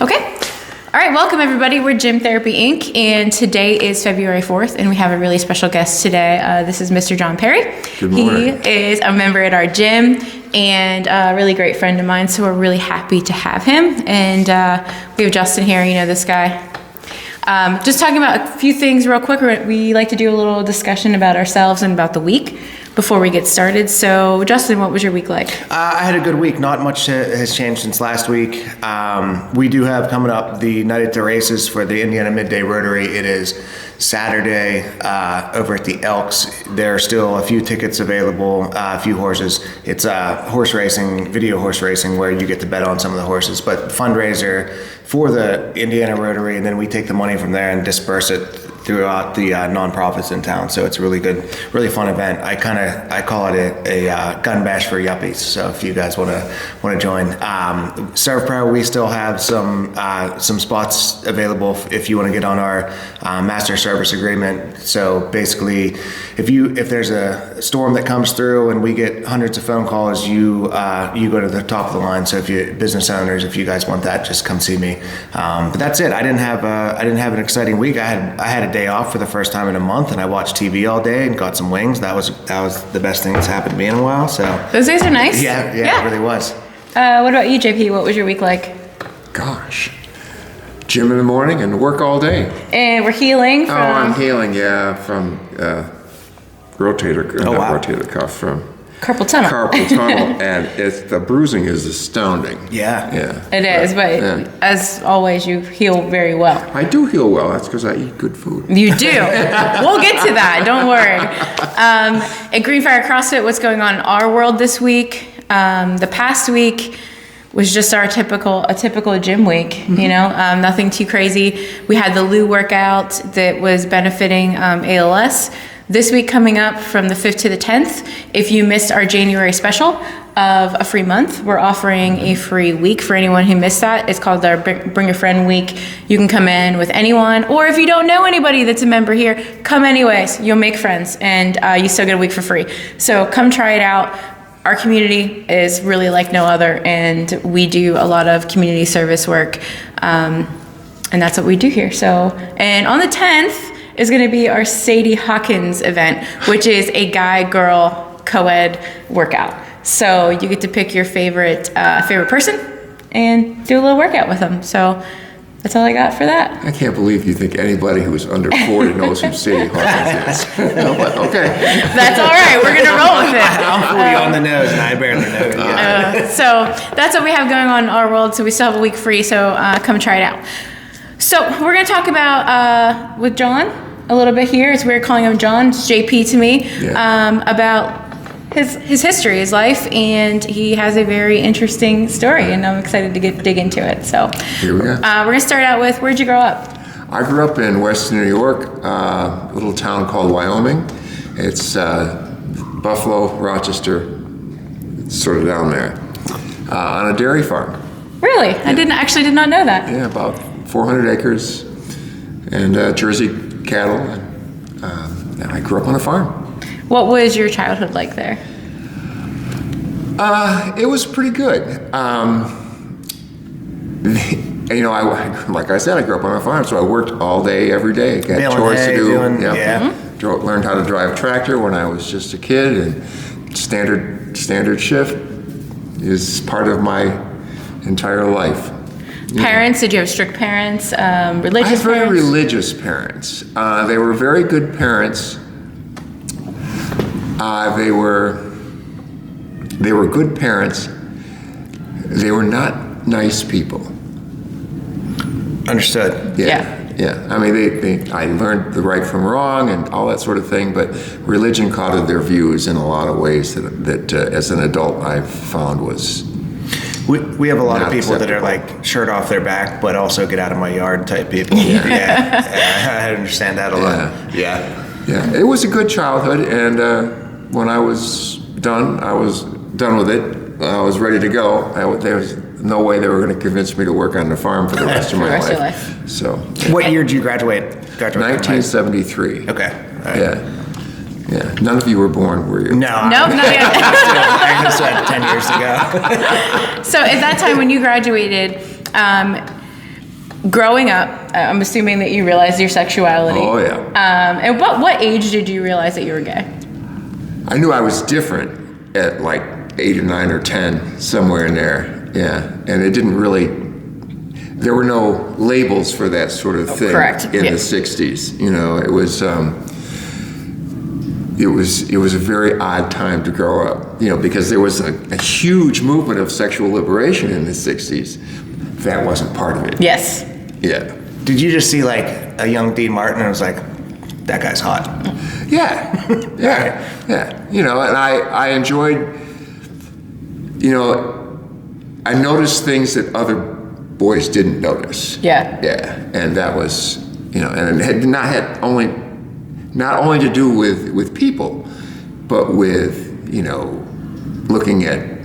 Okay. All right, welcome everybody. We're Gym Therapy Inc. and today is February 4th and we have a really special guest today. This is Mr. Jon Perry. Good morning. He is a member at our gym and a really great friend of mine, so we're really happy to have him. And we have Justin here, you know this guy. Just talking about a few things real quick. We like to do a little discussion about ourselves and about the week before we get started. So Justin, what was your week like? I had a good week. Not much has changed since last week. We do have coming up the Night at the Races for the Indiana Midday Rotary. It is Saturday over at the Elks. There are still a few tickets available, a few horses. It's horse racing, video horse racing, where you get to bet on some of the horses, but fundraiser for the Indiana Rotary, and then we take the money from there and disperse it throughout the nonprofits in town. So it's a really good, really fun event. I call it a gun bash for yuppies. So if you guys want to join, Serve Pro, we still have some spots available if you want to get on our master service agreement. So basically, if there's a storm that comes through and we get hundreds of phone calls, you go to the top of the line. So if you business owners, if you guys want that, just come see me. But that's it. I didn't have an exciting week. I had a day off for the first time in a month, and I watched TV all day and got some wings. That was the best thing that's happened to me in a while. So those days are nice. Yeah, it really was. What about you, JP? What was your week like? Gosh. Gym in the morning and work all day. And we're healing from... I'm healing, from rotator cuff, from carpal tunnel. And the bruising is astounding. Yeah. It is, but as always, you heal very well. I do heal well. That's because I eat good food. You do. We'll get to that. Don't worry. At Greenfire CrossFit, what's going on in our world this week? The past week was just a typical gym week. Mm-hmm. You know, nothing too crazy. We had the Lou workout that was benefiting ALS. This week coming up from the 5th to the 10th, if you missed our January special of a free month, we're offering a free week for anyone who missed that. It's called our Bring a Friend Week. You can come in with anyone, or if you don't know anybody that's a member here, come anyways. You'll make friends, and you still get a week for free. So come try it out. Our community is really like no other, and we do a lot of community service work, and that's what we do here. So, and on the 10th, is going to be our Sadie Hawkins event, which is a guy-girl co-ed workout. So you get to pick your favorite person and do a little workout with them. So that's all I got for that. I can't believe you think anybody who's under 40 knows who Sadie Hawkins is. But okay. That's all right. We're going to roll with it. I'm 40 on the nose, and I barely know it. So that's what we have going on in our world. So we still have a week free. So come try it out. So we're going to talk about with Jon a little bit here. It's weird calling him Jon. It's JP to me. Yeah. About his history, his life, and he has a very interesting story, and I'm excited to dig into it. So here we go. We're going to start out with, where'd you grow up? I grew up in Western New York, a little town called Wyoming. It's Buffalo, Rochester, sort of down there, on a dairy farm. Really? Yeah. I did not know that. Yeah, about 400 acres, and Jersey cattle, and I grew up on a farm. What was your childhood like there? It was pretty good. Like I said, I grew up on a farm, so I worked all day, every day. Got chores to do. Learned how to drive a tractor when I was just a kid, and standard shift is part of my entire life. Parents? Did you have strict parents? Religious parents? I had very religious parents. They were very good parents. They were good parents. They were not nice people. Understood. Yeah. I mean, I learned the right from wrong and all that sort of thing, but religion clouded their views in a lot of ways that as an adult I found was... We have a lot of people that are like shirt off their back, but also get out of my yard type people. I understand that a lot. Yeah. It was a good childhood, and when I was done with it. I was ready to go. There was no way they were going to convince me to work on the farm for the rest of my life. So. What year did you graduate? 1973. Okay. Right. Yeah. None of you were born, were you? No, not yet. I just 10 years ago. So at that time when you graduated, growing up, I'm assuming that you realized your sexuality. Oh, yeah. And what age did you realize that you were gay? I knew I was different at like 8 or 9 or 10, somewhere in there. Yeah. And it didn't really, there were no labels for that sort of thing. Correct. In the 60s. You know, it was a very odd time to grow up, you know, because there was a huge movement of sexual liberation in the 60s. That wasn't part of it. Yes. Yeah. Did you just see like a young Dean Martin and was like, that guy's hot? Yeah. Yeah. Yeah. You know, and I enjoyed, you know, I noticed things that other boys didn't notice. Yeah. Yeah. And that was, you know, and it had not only to do with people, but with, you know, looking at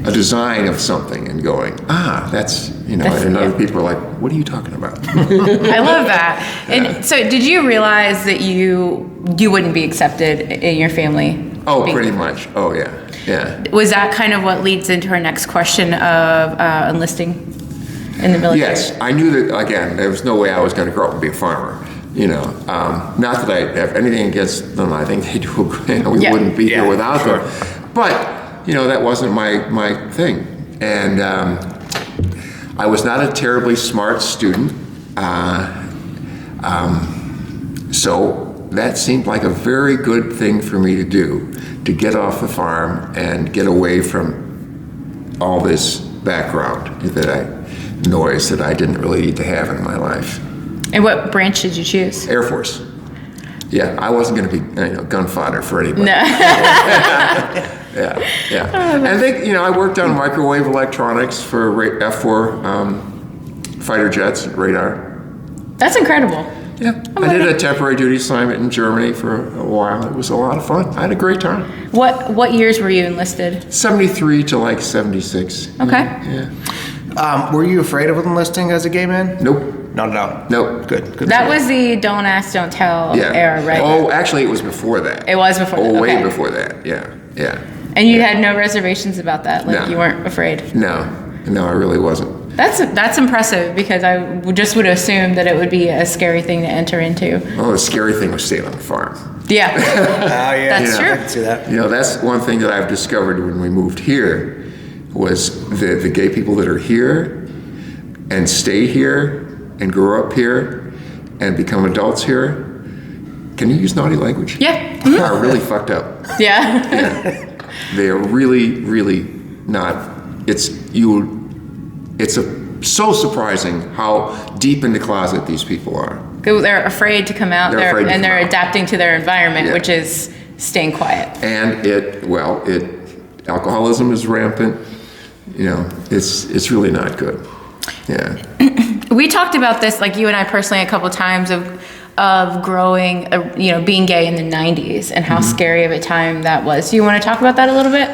a design of something and going, that's, you know, and other people are like, what are you talking about? I love that. And so did you realize that you wouldn't be accepted in your family? Oh, pretty much. Oh, yeah. Yeah. Was that kind of what leads into our next question of enlisting in the military? Yes. I knew that, again, there was no way I was going to grow up and be a farmer. You know, not that I have anything against them. I think they do, you know, we wouldn't be here without them. But, you know, that wasn't my thing. And I was not a terribly smart student. So that seemed like a very good thing for me to do, to get off the farm and get away from all this background noise that I didn't really need to have in my life. And what branch did you choose? Air Force. Yeah, I wasn't going to be, you know, gun fodder for anybody. No. Yeah. And they, you know, I worked on microwave electronics for F-4 fighter jets, radar. That's incredible. Yeah. I did a temporary duty assignment in Germany for a while. It was a lot of fun. I had a great time. What years were you enlisted? 73 to like 76. Okay. Yeah. Were you afraid of enlisting as a gay man? Nope. Not at all. Nope. Good. That was the don't ask, don't tell era, right? Oh, actually, it was before that. It was before that. Way Okay. before that. Yeah. And you had no reservations about that? Like, you weren't afraid? No, I really wasn't. That's impressive, because I just would assume that it would be a scary thing to enter into. Oh, the scary thing was staying on the farm. Yeah. That's true. I can see that. You know, that's one thing that I've discovered when we moved here, was the gay people that are here and stay here and grow up here and become adults here. Can you use naughty language? Yeah. Are really fucked up. Yeah. They are really, really not. So surprising how deep in the closet these people are. They're afraid to come out there, and they're come out. adapting to their environment, which is staying quiet. And alcoholism is rampant. You know, it's really not good. Yeah. We talked about this, like you and I personally, a couple of times of growing, you know, being gay in the 90s and how scary of a time that was. Do you want to talk about that a little bit?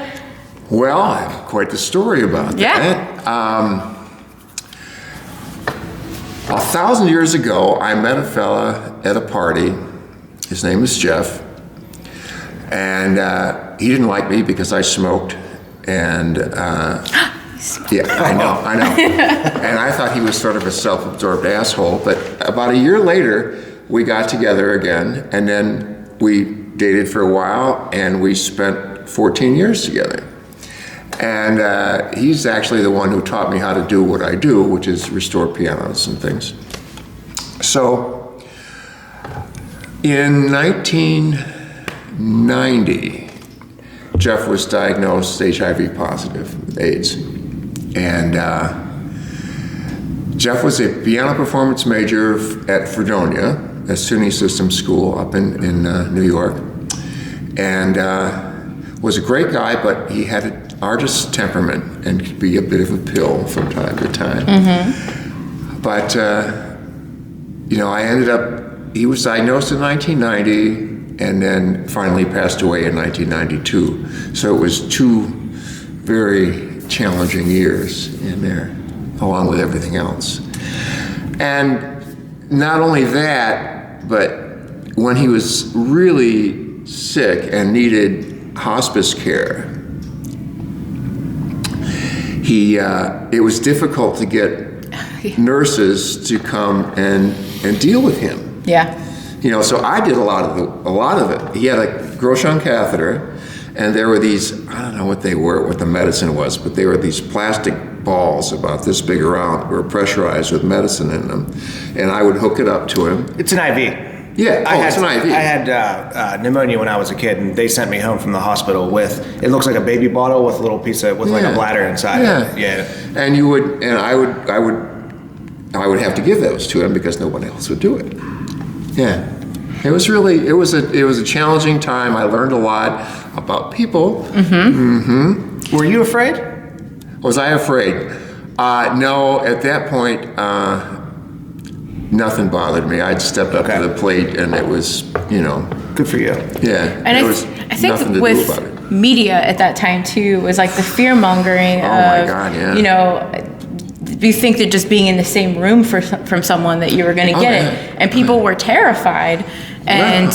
Well, I have quite the story about that. 1,000 years ago, I met a fella at a party. His name is Jeff. And he didn't like me because I smoked. And yeah, I know. And I thought he was sort of a self-absorbed asshole. But about a year later, we got together again. And then we dated for a while. And we spent 14 years together. And he's actually the one who taught me how to do what I do, which is restore pianos and things. So in 1990, Jeff was diagnosed HIV positive with AIDS. And Jeff was a piano performance major at Fredonia, a SUNY system school up in New York. And was a great guy, but he had an artist's temperament and could be a bit of a pill from time to time. Mm-hmm. But, you know, he was diagnosed in 1990 and then finally passed away in 1992. So it was 2 very challenging years in there, along with everything else. And not only that, but when he was really sick and needed hospice care, it was difficult to get nurses to come and deal with him. Yeah. So I did a lot of it. He had a Groshon catheter, and there were these, I don't know what they were, what the medicine was, but they were these plastic balls about this big around, were pressurized with medicine in them, and I would hook it up to him. It's an IV. Yeah, it's an IV. I had pneumonia when I was a kid, and they sent me home from the hospital with, it looks like a baby bottle with a little pice of, with like a bladder inside it. Yeah. And I would have to give those to him because no one else would do it. Yeah. It was a challenging time. I learned a lot about people. Were you afraid? Was I afraid? No, at that point, nothing bothered me. I'd stepped up to the plate, and it was, Good for you. Yeah. And I think with media at that time too was like the fear mongering my God, yeah. You think that just being in the same room from someone that you were going to get it, and people were terrified, and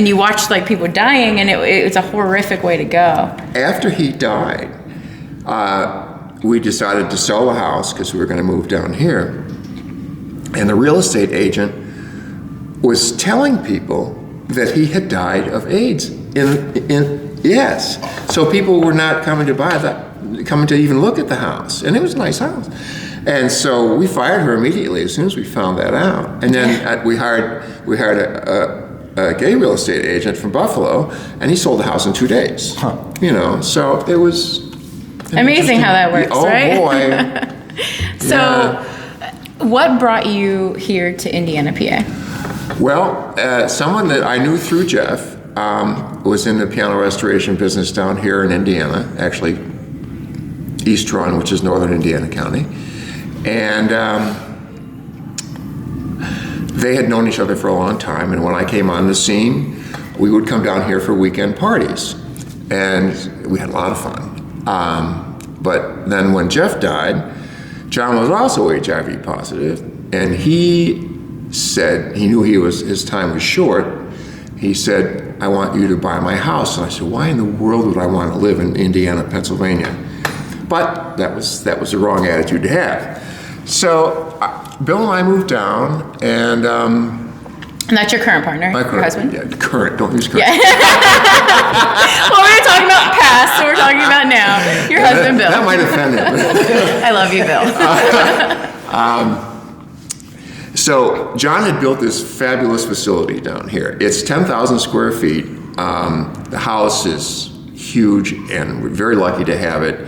you watched like people dying, and it's a horrific way to go. After he died, we decided to sell the house because we were going to move down here, and the real estate agent was telling people that he had died of AIDS. Yes, so people were not coming to even look at the house, and it was a nice house. And so we fired her immediately as soon as we found that out. And then we hired a gay real estate agent from Buffalo, and he sold the house in 2 days. So it was amazing how that works, right? Oh boy. So, what brought you here to Indiana, PA? Well, someone that I knew through Jeff was in the piano restoration business down here in Indiana, actually East Run, which is northern Indiana County. And they had known each other for a long time, and when I came on the scene, we would come down here for weekend parties, and we had a lot of fun. But then when Jeff died, Jon was also HIV positive, and he said, he knew his time was short. He said, I want you to buy my house. And I said, why in the world would I want to live in Indiana, Pennsylvania? But that was the wrong attitude to have. So Bill and I moved down, and that's your current partner, your husband? Yeah, current, don't use current. Yeah. Well, we were talking about past, so we're talking about now. Your husband, Bill. That might offend him. I love you, Bill. So Jon had built this fabulous facility down here. It's 10,000 square feet. The house is huge, and we're very lucky to have it.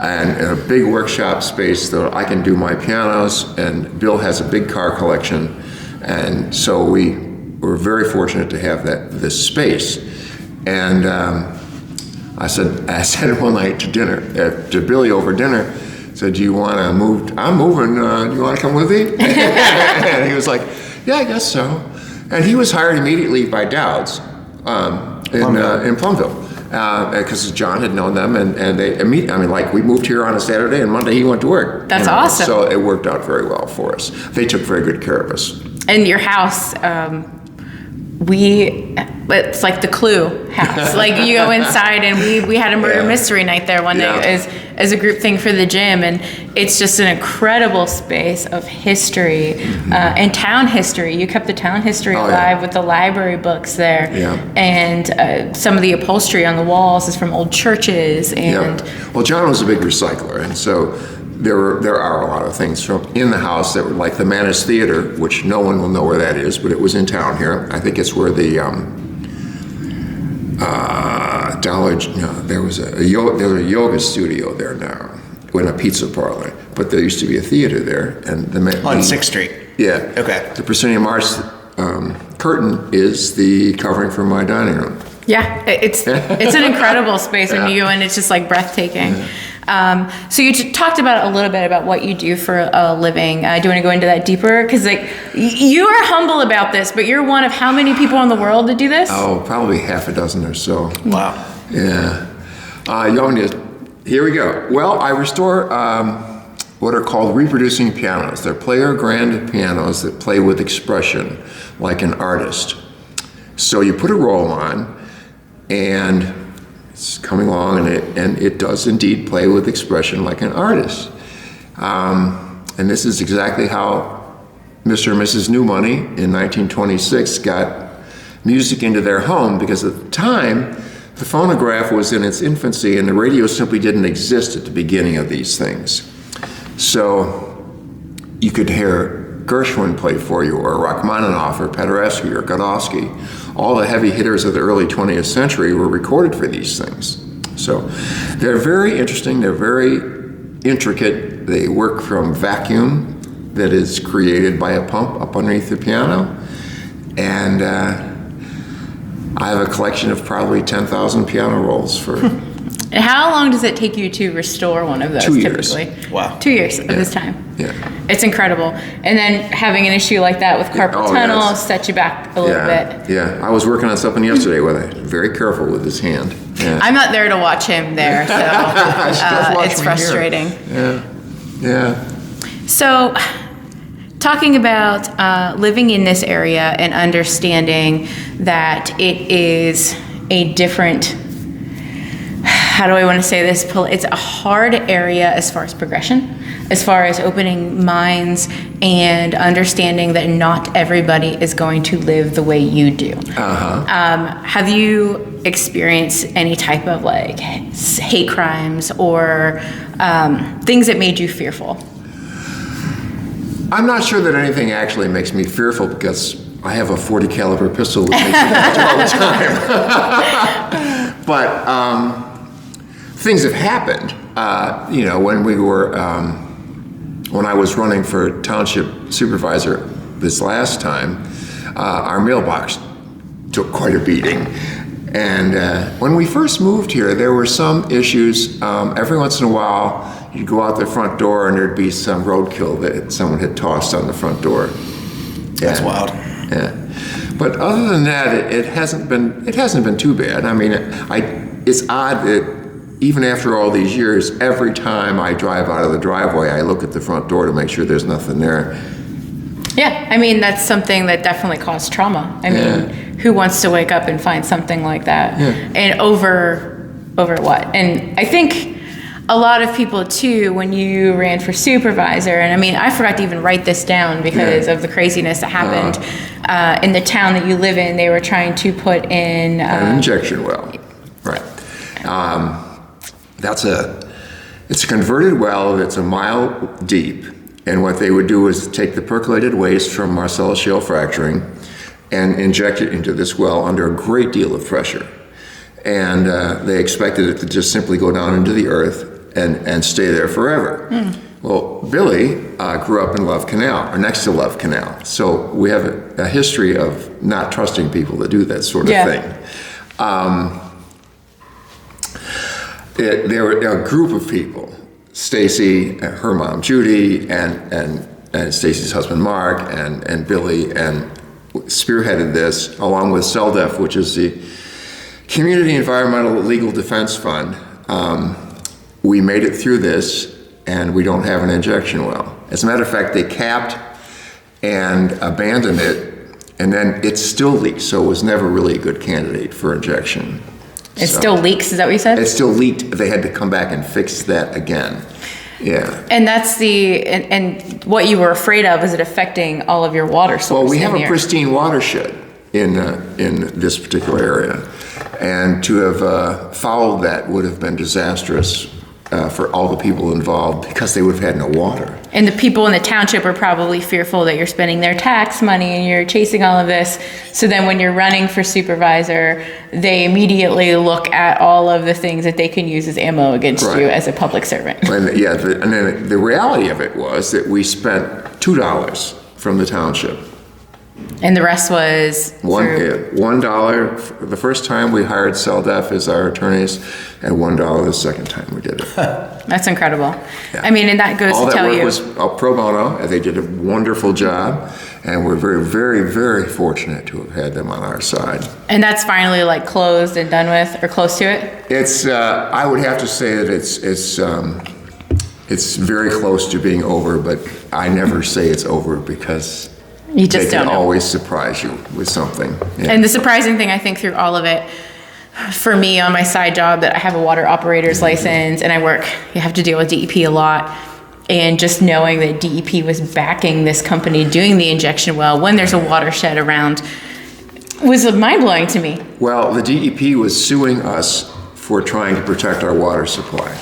And a big workshop space that I can do my pianos, and Bill has a big car collection, and so we were very fortunate to have this space. And I said one night to Billy over dinner, said, "Do you want to move? I'm moving. Do you want to come with me?" And he was like, "Yeah, I guess so." And he was hired immediately by Dowd's in Plumville. Because Jon had known them, and we moved here on a Saturday, and Monday he went to work. That's awesome. So it worked out very well for us. They took very good care of us. And your house, it's like the Clue house. Like you go inside, and we had a murder mystery night there one day as a group thing for the gym, and it's just an incredible space of history and town history. You kept the town history alive with the library books there, and some of the upholstery on the walls is from old churches. And well, Jon was a big recycler, and so there are a lot of things from in the house that were like the Manus Theater, which no one will know where that is, but it was in town here. I think it's where the there was a yoga studio there now, in a pizza parlor, but there used to be a theater there, and on 6th Street. Yeah. Okay. The Proscenium Arch curtain is the covering for my dining room. Yeah, it's an incredible space when you go in. It's just like breathtaking. So you talked about a little bit about what you do for a living. Do you want to go into that deeper? Because you are humble about this, but you're one of how many people in the world that do this? Oh, probably half a dozen or so. Wow. Yeah. Here we go. Well, I restore what are called reproducing pianos. They're player grand pianos that play with expression like an artist. So you put a roll on, and it's coming along, and it does indeed play with expression like an artist. And this is exactly how Mr. and Mrs. New Money in 1926 got music into their home, because at the time, the phonograph was in its infancy and the radio simply didn't exist at the beginning of these things. So you could hear Gershwin play for you, or Rachmaninoff, or Paderewski, or Godowsky. All the heavy hitters of the early 20th century were recorded for these things. So they're very interesting, they're very intricate. They work from vacuum that is created by a pump up underneath the piano. And I have a collection of probably 10,000 piano rolls for... And how long does it take you to restore one of those 2 years. typically? Wow. 2 years of this time. Yeah. It's incredible. And then having an issue like that with carpal tunnel yes. set you back a little bit. Yeah, I was working on something yesterday with it. Very careful with his hand. Yeah. I'm not there to watch him there, so watch it's me frustrating. Yeah. So, talking about living in this area and understanding that it is a different, how do I want to say this? It's a hard area as far as progression, as far as opening minds and understanding that not everybody is going to live the way you do. Have you experienced any type of like hate crimes or things that made you fearful? I'm not sure that anything actually makes me fearful, because I have a .40 caliber pistol that makes me all the time. But things have happened. When I was running for township supervisor this last time, our mailbox took quite a beating. And when we first moved here, there were some issues. Every once in a while, you'd go out the front door and there'd be some roadkill that someone had tossed on the front door. That's wild. Yeah. But other than that, it hasn't been too bad. I mean, it's odd that even after all these years, every time I drive out of the driveway, I look at the front door to make sure there's nothing there. Yeah, I mean, that's something that definitely caused trauma. I mean, who wants to wake up and find something like that? Yeah. And over what? And I think a lot of people too, when you ran for supervisor, and I mean, I forgot to even write this down because of the craziness that happened in the town that you live in. They were trying to put in an injection well, right? It's a converted well that's a mile deep, and what they would do is take the percolated waste from Marcellus shale fracturing and inject it into this well under a great deal of pressure. And they expected it to just simply go down into the earth and stay there forever. Well, Billy grew up in Love Canal, or next to Love Canal. So we have a history of not trusting people to do that sort of thing. There were a group of people, Stacy, her mom Judy, and Stacy's husband Mark, and Billy, and spearheaded this, along with CELDEF, which is the Community Environmental Legal Defense Fund. We made it through this, and we don't have an injection well. As a matter of fact, they capped and abandoned it, and then it still leaks, so it was never really a good candidate for injection. It still leaks, is that what you said? It still leaked. They had to come back and fix that again. Yeah. And that's and what you were afraid of, is it affecting all of your water sources? Well, we have a pristine watershed in this particular area, and to have followed that would have been disastrous for all the people involved, because they would have had no water. And the people in the township are probably fearful that you're spending their tax money and you're chasing all of this. So then when you're running for supervisor, they immediately look at all of the things that they can use as ammo against you as a public servant. And and then the reality of it was that we spent $2 from the township. And the rest was $1 the first time we hired CELDEF as our attorneys, and $1 the second time we did it. That's incredible. Yeah. I mean, and that goes to tell you. All that work was pro bono, and they did a wonderful job, and we're very, very, very fortunate to have had them on our side. And that's finally like closed and done with, or close to it? It's, I would have to say that it's very close to being over, but I never say it's over, because you just they don't can know. always surprise you with something. Yeah. And the surprising thing, I think, through all of it, for me on my side job, that I have a water operator's license and I work, you have to deal with DEP a lot. And just knowing that DEP was backing this company doing the injection well when there's a watershed around was mind-blowing to me. Well, the DEP was suing us for trying to protect our water supply.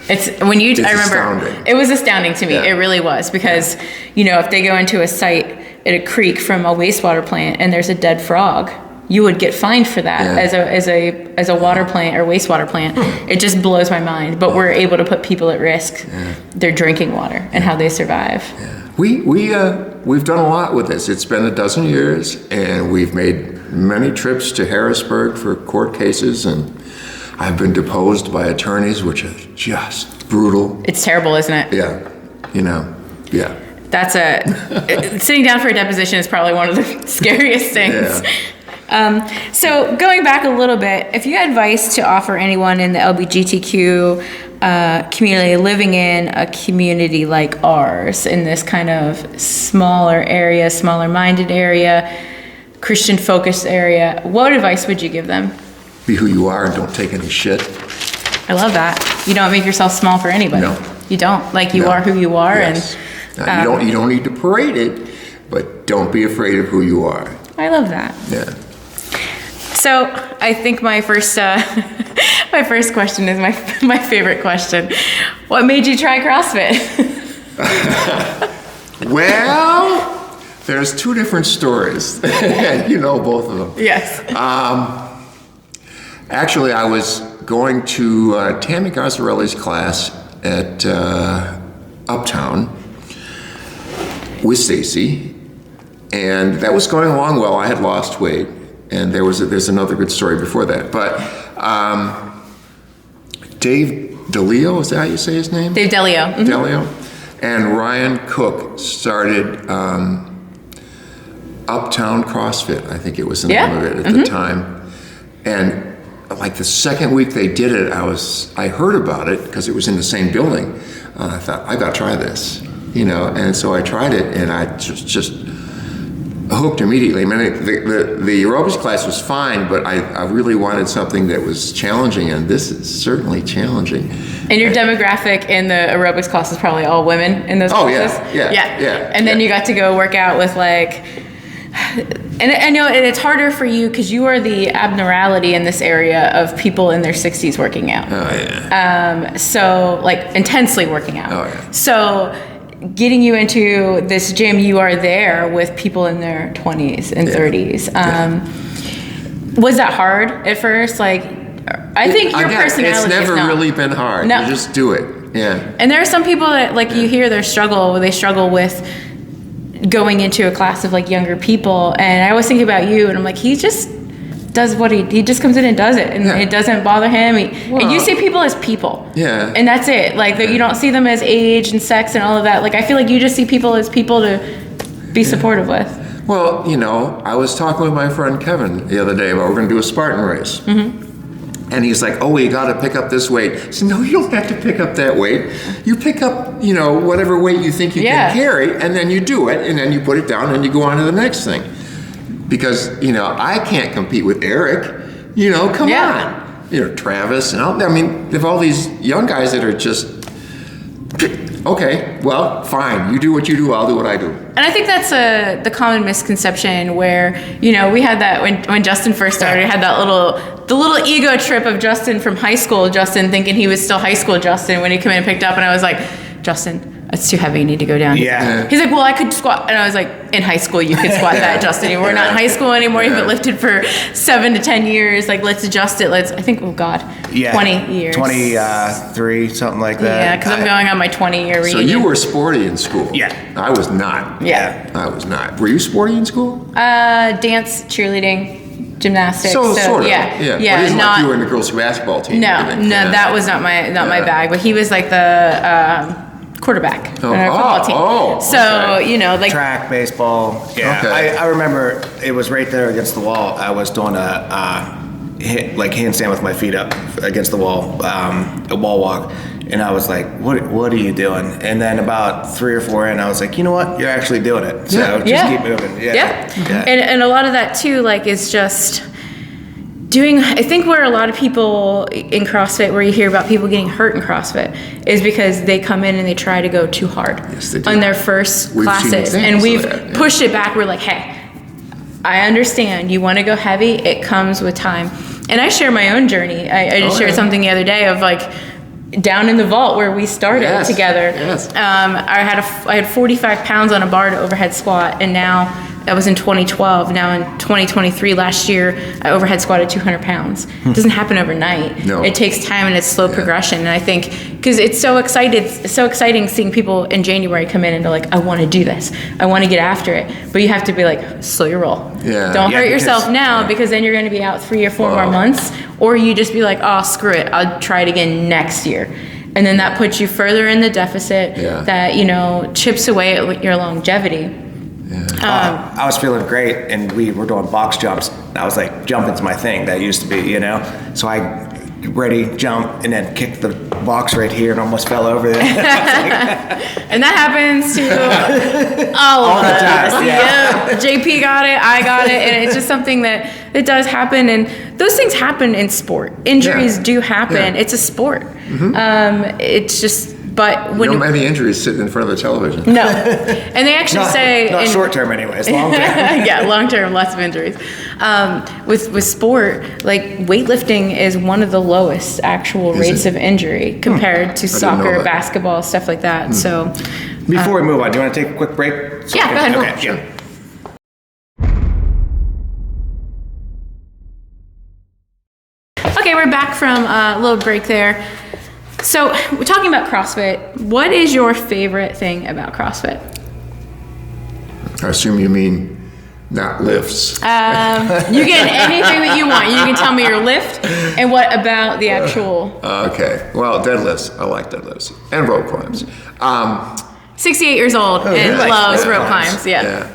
I remember astounding. It was astounding to me. Yeah. It really was, because if they go into a site at a creek from a wastewater plant and there's a dead frog, you would get fined for that as a water plant or wastewater plant. It just blows my mind. But we're able to put people at risk, their drinking water and how they survive. Yeah. We've done a lot with this. It's been a dozen years, and we've made many trips to Harrisburg for court cases, and I've been deposed by attorneys, which are just brutal. It's terrible, isn't it? Yeah, yeah. That's sitting down for a deposition is probably one of the scariest things. Yeah. So going back a little bit, if you had advice to offer anyone in the LGBTQ community living in a community like ours, in this kind of smaller area, smaller minded area, Christian focused area, what advice would you give them? Be who you are and don't take any shit. I love that. You don't make yourself small for anybody. No. You don't. You are who you are. Yes. And you don't need to parade it, but don't be afraid of who you are. I love that. Yeah. So I think my first my first question is my favorite question. What made you try CrossFit? Well, there's two different stories. You know both of them. Yes. Actually, I was going to Tammy Garzarelli's class at Uptown with Stacy, and that was going along well. I had lost weight, and there's another good story before that. But Dave DeLeo, is that how you say his name? Dave DeLeo. Mm-hmm. DeLeo, and Ryan Cook started Uptown CrossFit, I think it was the name of it at the time. And like the second week they did it, I heard about it because it was in the same building. I thought, I got to try this, and so I tried it, and I just hooked immediately. I mean, the aerobics class was fine, but I really wanted something that was challenging, and this is certainly challenging. And your demographic in the aerobics class is probably all women in those classes? Yeah. And then you got to go work out with and I know it's harder for you because you are the abnormality in this area of people in their 60s working out. Oh, yeah. So intensely working out. Oh, yeah. So getting you into this gym, you are there with people in their 20s and 30s. Was that hard at first? I think your personality it's never is not. really been hard. No. You just do it. Yeah. And there are some people that you hear they struggle with going into a class of younger people, and I always think about you, and I'm like, he just does what he just comes in and does it, and it doesn't bother him. And you see people as people, and that's it. You don't see them as age and sex and all of that. I feel like you just see people as people to be supportive with. Well, I was talking with my friend Kevin the other day about we're going to do a Spartan race. Mm-hmm. And he's like, oh, you got to pick up this weight. I said, no, you don't have to pick up that weight. You pick up, whatever weight you think you can carry, and then you do it, and then you put it down, and you go on to the next thing. Because, I can't compete with Eric. Come on. Travis, and they have all these young guys that are just, okay, well, fine. You do what you do, I'll do what I do. And I think that's the common misconception where, we had that when Justin first started, had that the little ego trip of Justin from high school, Justin thinking he was still high school Justin when he came in and picked up, and I was like, Justin, it's too heavy, you need to go down. Yeah. He's like, well, I could squat. And I was like, in high school, you could squat that, Justin. We're not in high school anymore. You haven't lifted for 7 to 10 years. Let's adjust it. I think, 20 years. 23, something like that. Yeah, because I'm going on my 20-year reunion. So you were sporty in school? Yeah. I was not. Yeah. I was not. Were you sporty in school? Dance, cheerleading, gymnastics. So sort of. Yeah. But it isn't like you were in the girls' basketball team. No, that was not my bag. But he was the quarterback on our football team. So, track, baseball. Yeah. Okay. I remember it was right there against the wall. I was doing a handstand with my feet up against the wall, a wall walk. And I was like, what are you doing? And then about 3 or 4 in, I was like, you know what? You're actually doing it. So just keep moving. Yeah. And a lot of that too, is just I think where a lot of people in CrossFit, where you hear about people getting hurt in CrossFit, is because they come in and they try to go too hard on their first classes. And we've pushed it back. We're like, hey, I understand you want to go heavy. It comes with time. And I share my own journey. I just shared something the other day of like down in the vault where we started together. Yes. I had 45 pounds on a bar to overhead squat, and now that was in 2012. Now in 2023, last year, I overhead squatted 200 pounds. It doesn't happen overnight. No. It takes time and it's slow progression. And I think because it's so exciting seeing people in January come in and they're like, I want to do this. I want to get after it. But you have to be like, slow your roll. Yeah. Don't hurt yourself now because then you're going to be out 3 or 4 more months. Or you just be like, oh, screw it. I'll try it again next year. And then that puts you further in the deficit that, chips away at your longevity. Yeah. I was feeling great, and we were doing box jumps. And I was like, jumping's my thing. That used to be, So I ready, jump, and then kicked the box right here and almost fell over there. And that happens to all of us. Yeah. JP got it, I got it, and it's just something that does happen. And those things happen in sport. Injuries do happen. Yeah. It's a sport. Mm-hmm. It's just. But when you don't have any injuries sitting in front of the television. No, and they actually say not short term, anyways. Long term. Yeah, long term, lots of injuries. With sport, like weightlifting is one of the lowest actual rates of injury compared to soccer, basketball, stuff like that. So, before we move on, do you want to take a quick break? Yeah, go ahead. Okay, sure. Okay, we're back from a little break there. So we're talking about CrossFit. What is your favorite thing about CrossFit? I assume you mean not lifts. You get anything that you want. You can tell me your lift and what about the actual. Okay. Well, deadlifts. I like deadlifts and rope climbs. 68 years old and loves rope climbs. Yeah.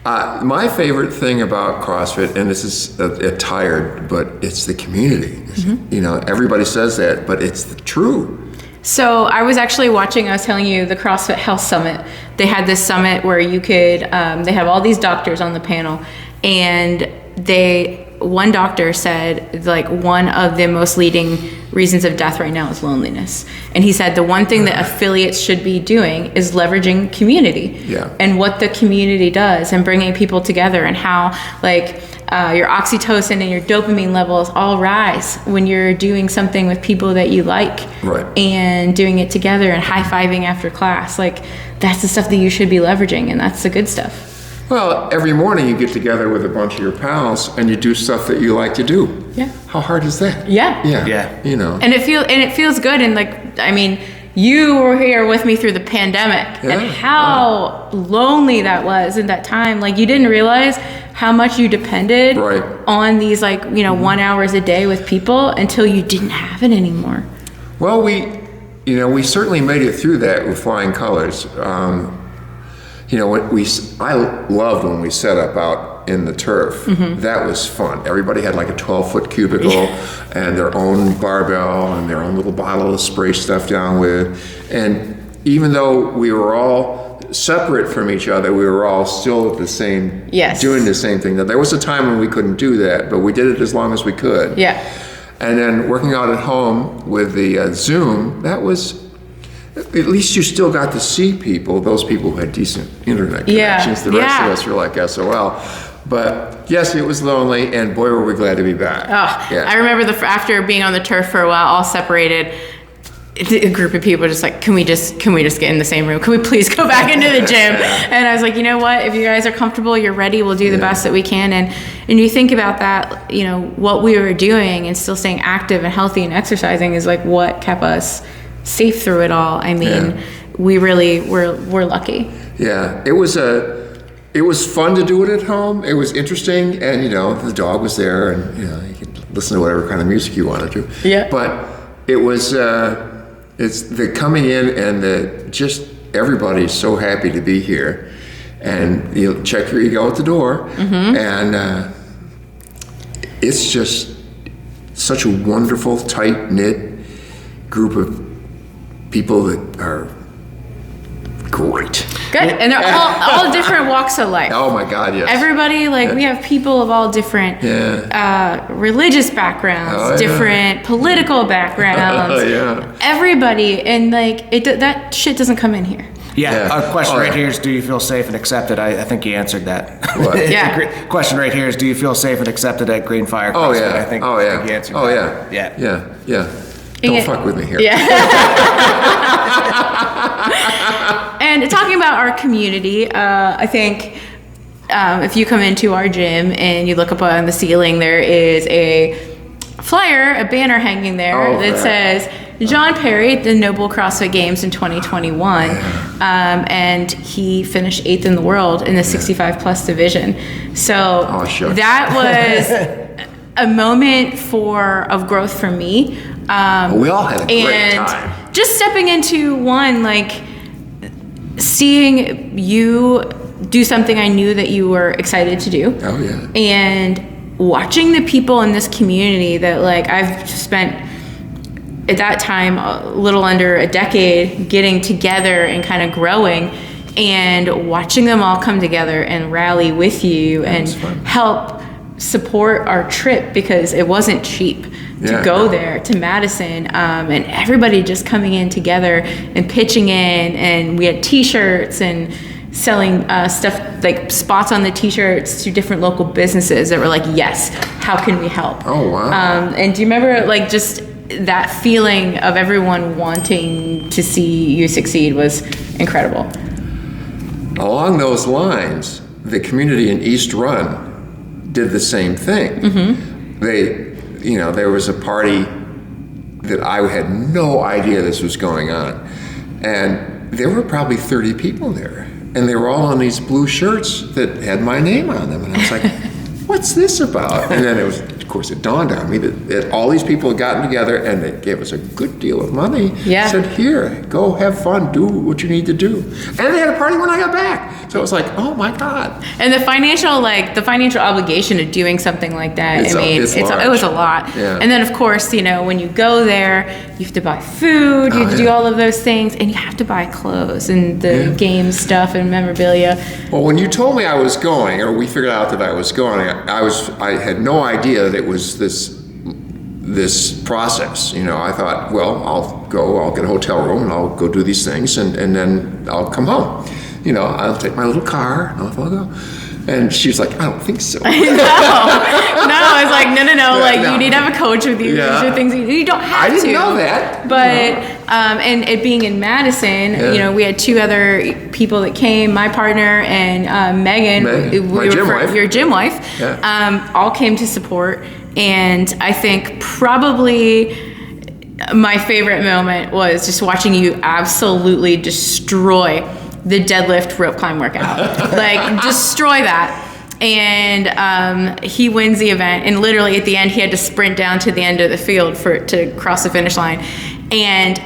My favorite thing about CrossFit, and this is tired, but it's the community. Mm-hmm. Everybody says that, but it's true. So I was actually watching, I was telling you, the CrossFit Health Summit. They had this summit where you could, they have all these doctors on the panel, and one doctor said like one of the most leading reasons of death right now is loneliness. And he said the one thing that affiliates should be doing is leveraging community and what the community does and bringing people together, and how your oxytocin and your dopamine levels all rise when you're doing something with people that you like and doing it together and high-fiving after class. Like that's the stuff that you should be leveraging, and that's the good stuff. Well, every morning you get together with a bunch of your pals and you do stuff that you like to do. Yeah. How hard is that? Yeah. Yeah. And it feels good. And you were here with me through the pandemic and how lonely that was in that time. Like you didn't realize how much you depended on these 1 hours a day with people until you didn't have it anymore. Well, we certainly made it through that with flying colors. I loved when we set up out in the turf. Mm-hmm. That was fun. Everybody had like a 12-foot cubicle and their own barbell and their own little bottle to spray stuff down with. And even though we were all separate from each other, we were all still doing the same thing. Now, there was a time when we couldn't do that, but we did it as long as we could. Yeah. And then working out at home with the Zoom, that was... At least you still got to see people, those people who had decent internet connections. The rest of us were like SOL. But yes, it was lonely, and boy, were we glad to be back. I remember after being on the turf for a while, all separated, a group of people just like, can we just get in the same room? Can we please go back into the gym? And I was like, you know what? If you guys are comfortable, you're ready, we'll do the best that we can. And you think about that, what we were doing and still staying active and healthy and exercising is like what kept us safe through it all. I mean, we really were lucky. Yeah, it was fun to do it at home. It was interesting, and the dog was there, and you could listen to whatever kind of music you wanted to. Yeah. But it was it's the coming in and just everybody's so happy to be here, and you check your ego at the door, and it's just such a wonderful, tight knit group of people that are great. Good. And they're all different walks of life. Oh my God, yes. Everybody, like, we have people of all different religious backgrounds, different political backgrounds. Everybody, and like, that shit doesn't come in here. Yeah, our question right here is, do you feel safe and accepted? I think you answered that. What? Question right here is, do you feel safe and accepted at Green Fire CrossFit? I think you answered that. Yeah. Don't fuck with me here. Yeah. And talking about our community, I think if you come into our gym and you look up on the ceiling, there is a flyer, a banner hanging there that says Jon Perry, the Noble CrossFit Games in 2021, and he finished 8th in the world in the 65 plus division. So that was a moment of growth for me. We all had a great time. Just stepping into like seeing you do something I knew that you were excited to do. Oh yeah. And watching the people in this community that like I've spent at that time a little under a decade getting together and kind of growing, and watching them all come together and rally with you and help support our trip, because it wasn't cheap to go there to Madison, and everybody just coming in together and pitching in, and we had t-shirts and selling stuff like spots on the t-shirts to different local businesses that were like, yes, how can we help? Oh wow. And do you remember like just that feeling of everyone wanting to see you succeed was incredible. Along those lines, the community in East Run did the same thing. There was a party that I had no idea this was going on, and there were probably 30 people there, and they were all on these blue shirts that had my name on them, and I was like, what's this about? And then of course it dawned on me that all these people had gotten together and they gave us a good deal of money. Said, here, go have fun, do what you need to do. And they had a party when I got back. So it was like, oh my God. And the financial obligation of doing something like that, it was a lot. Yeah. And then of course, when you go there, you have to buy food, you have to do all of those things, and you have to buy clothes and the game stuff and memorabilia. Well, when you told me I was going, or we figured out that I was going, I had no idea that it was this process. I thought, well, I'll get a hotel room and I'll go do these things, and then I'll come home. I'll take my little car and off I'll go. And she was like, I don't think so. No, I was like, no. You need to have a coach with you. Yeah. These are things you don't have to. I didn't know that. But, and it being in Madison, we had two other people that came, my partner and Megan, your gym wife, all came to support. And I think probably my favorite moment was just watching you absolutely destroy the deadlift rope climb workout. Like, destroy that. And he wins the event, and literally at the end he had to sprint down to the end of the field to cross the finish line. And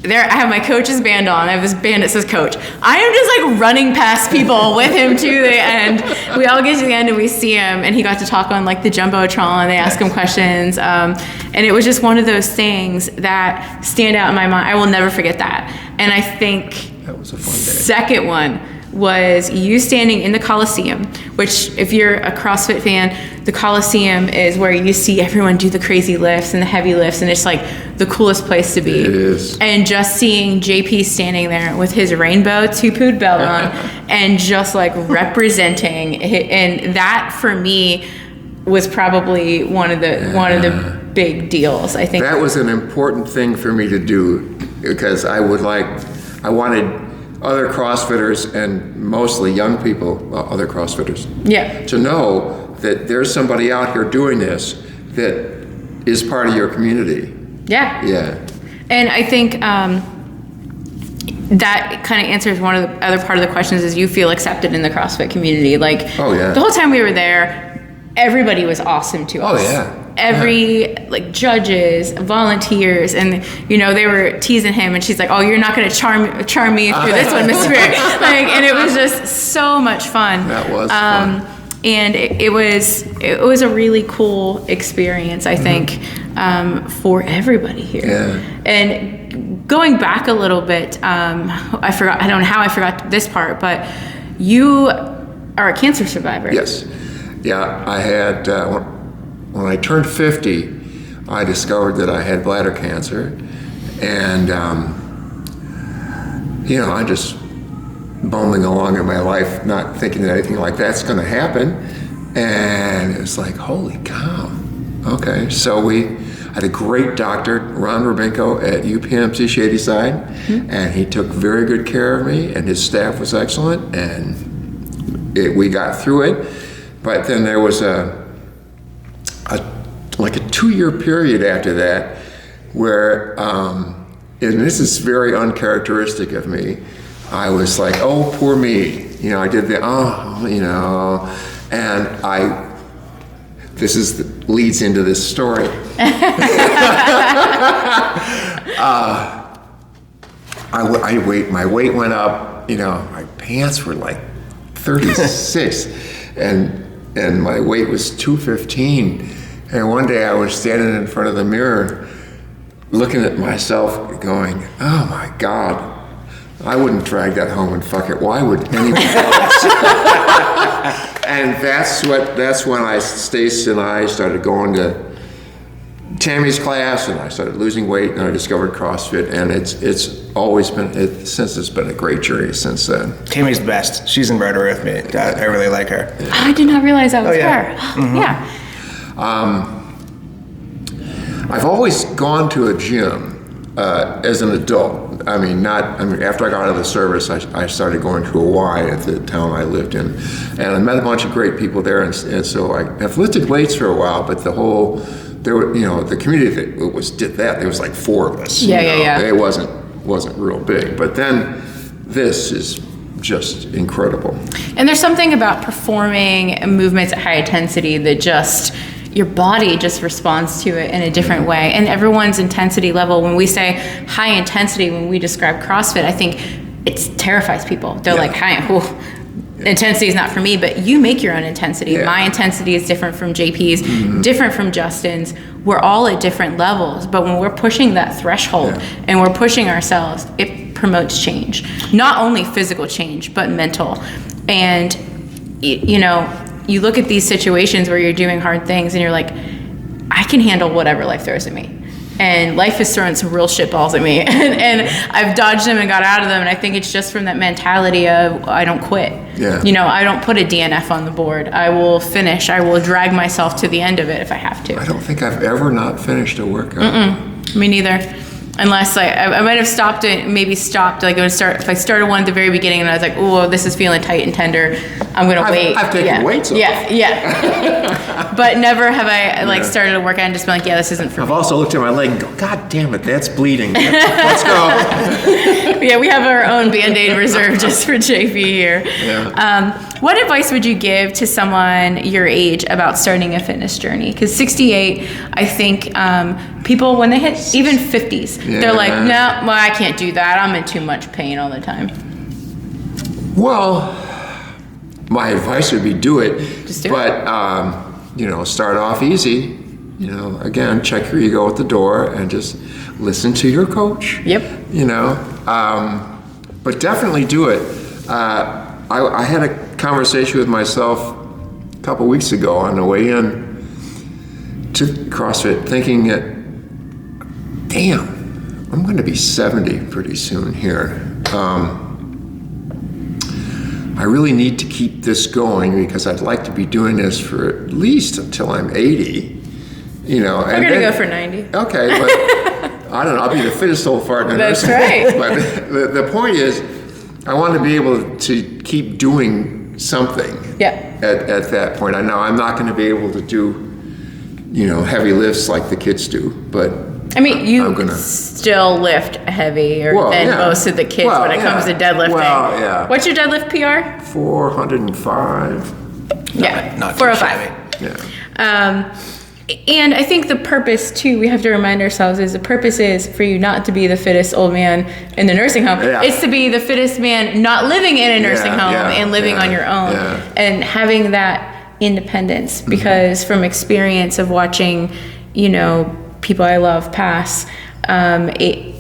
there I have my coach's band on. I have this band that says coach. I am just like running past people with him to the end. We all get to the end and we see him, and he got to talk on like the Jumbotron, and they ask him questions. And it was just one of those things that stand out in my mind. I will never forget that. And I think that was a fun day. Second one was you standing in the Coliseum, which if you're a CrossFit fan, the Coliseum is where you see everyone do the crazy lifts and the heavy lifts, and it's like the coolest place to be. It is. And just seeing JP standing there with his rainbow two-pood belt on and just like representing, and that for me was probably one of the big deals. I think that was an important thing for me to do, because I wanted other CrossFitters, and mostly young people, other CrossFitters, to know that there's somebody out here doing this that is part of your community. Yeah. And I think that kind of answers one of the other part of the questions is you feel accepted in the CrossFit community. Like, the whole time we were there, everybody was awesome to us. Like judges, volunteers, and they were teasing him, and she's like, "Oh, you're not going to charm me through this one, Miss Spirit." And it was just so much fun. That was fun. And it was a really cool experience, I think, for everybody here. Yeah. And going back a little bit, I don't know how I forgot this part, but you are a cancer survivor. Yes. Yeah, I had, when I turned 50, I discovered that I had bladder cancer. And, I just bumbling along in my life, not thinking that anything like that's going to happen. And it was like, holy cow. Okay. So we had a great doctor, Ron Rubinko at UPMC Shadyside, and he took very good care of me, and his staff was excellent, and we got through it. But then there was a 2-year period after that where, and this is very uncharacteristic of me, I was like, oh, poor me. I did and leads into this story. My weight went up, my pants were like 36 and my weight was 215. And one day I was standing in front of the mirror looking at myself going, oh my God, I wouldn't drag that home and fuck it. Why would anybody else? And that's when Stace and I started going to Tammy's class, and I started losing weight, and I discovered CrossFit, and it's always been, since it's been a great journey since then. Tammy's the best. She's in Rotary with me. I really like her. Oh, I did not realize that was her. Mm-hmm. Yeah. I've always gone to a gym as an adult. After I got out of the service, I started going to Hawaii at the town I lived in, and I met a bunch of great people there, and so I have lifted weights for a while, but the community that did that, there was like 4 of us. Yeah. It wasn't real big, but then this is just incredible. And there's something about performing movements at high intensity that just, your body just responds to it in a different way. And everyone's intensity level, when we say high intensity, when we describe CrossFit, I think it terrifies people. They're like, intensity is not for me, but you make your own intensity. Yeah. My intensity is different from JP's, different from Justin's. We're all at different levels, but when we're pushing that threshold and we're pushing ourselves, it promotes change. Not only physical change, but mental. And, you look at these situations where you're doing hard things and you're like, I can handle whatever life throws at me. And life has thrown some real shit balls at me. and I've dodged them and got out of them. And I think it's just from that mentality of, I don't quit. Yeah. I don't put a DNF on the board. I will finish. I will drag myself to the end of it if I have to. I don't think I've ever not finished a workout. Me neither. Unless I might have stopped it, like if I started one at the very beginning and I was like, oh, this is feeling tight and tender, I'm going to wait. I've taken weights off. Yeah. But never have I started a workout and just been like, this isn't for me. I've also looked at my leg and go, God damn it, that's bleeding. Let's go. Yeah, we have our own Band-Aid reserve just for JP here. Yeah. What advice would you give to someone your age about starting a fitness journey? Because 68, I think people, when they hit even 50s, they're like, no, well, I can't do that. I'm in too much pain all the time. Well, my advice would be do it. Just do it. Start off easy. Again, check your ego at the door and just listen to your coach. Yep. But definitely do it. I had a conversation with myself a couple weeks ago on the way in to CrossFit, thinking that, damn, I'm going to be 70 pretty soon here. I really need to keep this going because I'd like to be doing this for at least until I'm 80. I'm going to go for 90. Okay, but I don't know. I'll be the fittest old fart in the That's nursing home. right. But the point is, I want to be able to keep doing something. Yeah. At that point, I know I'm not going to be able to do, heavy lifts like the kids do, but you still lift heavier than most of the kids when it comes to deadlifting. Well, yeah. What's your deadlift PR? 405. Not 405. Yeah. And I think the purpose too, we have to remind ourselves, is the purpose is for you not to be the fittest old man in the nursing home. Yeah. It's to be the fittest man not living in a nursing home and living on your own. Yeah. And having that independence, because from experience of watching, people I love pass,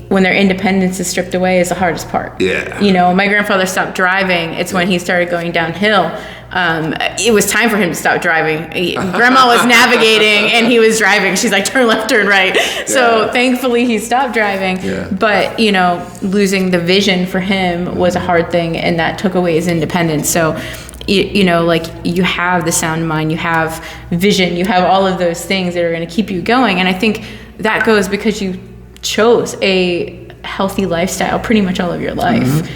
when their independence is stripped away is the hardest part. Yeah. When my grandfather stopped driving, it's when he started going downhill. It was time for him to stop driving. Grandma was navigating and he was driving. She's like, turn left, turn right. Yeah. So thankfully he stopped driving. Yeah. But, losing the vision for him was a hard thing, and that took away his independence. So, like, you have the sound mind, you have vision, you have all of those things that are going to keep you going. And I think that goes because you chose a healthy lifestyle pretty much all of your life.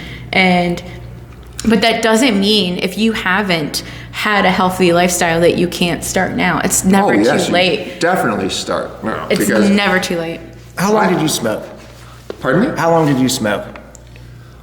But that doesn't mean if you haven't had a healthy lifestyle that you can't start now. It's never too late. Definitely start now. It's never too late. How long did you smoke? Pardon me? How long did you smoke?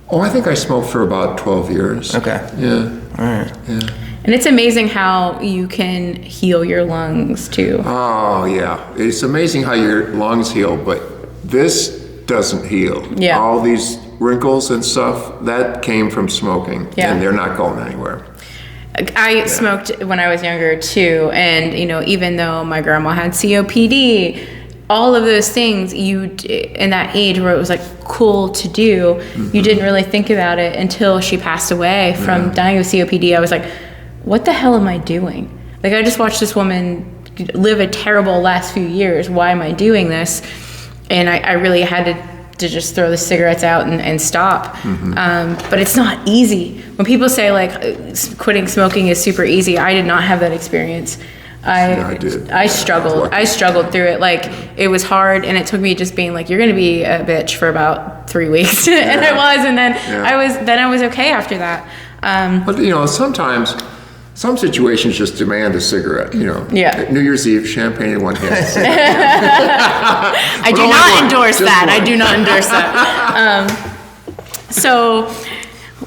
Oh, I think I smoked for about 12 years. Okay. Yeah. All right. Yeah. And it's amazing how you can heal your lungs too. Oh, yeah. It's amazing how your lungs heal, but this doesn't heal. Yeah. All these wrinkles and stuff, that came from smoking, and they're not going anywhere. I smoked when I was younger too, and even though my grandma had COPD, all of those things in that age where it was like cool to do, you didn't really think about it until she passed away from dying of COPD. I was like, what the hell am I doing? Like, I just watched this woman live a terrible last few years. Why am I doing this? And I really had to just throw the cigarettes out and stop. But it's not easy. When people say like quitting smoking is super easy, I did not have that experience. I did. I struggled through it. Like, it was hard, and it took me just being like, you're going to be a bitch for about 3 weeks. And I was, and then I was okay after that. But sometimes some situations just demand a cigarette, Yeah. New Year's Eve, champagne in one hand. I do not endorse that. I do not endorse that. So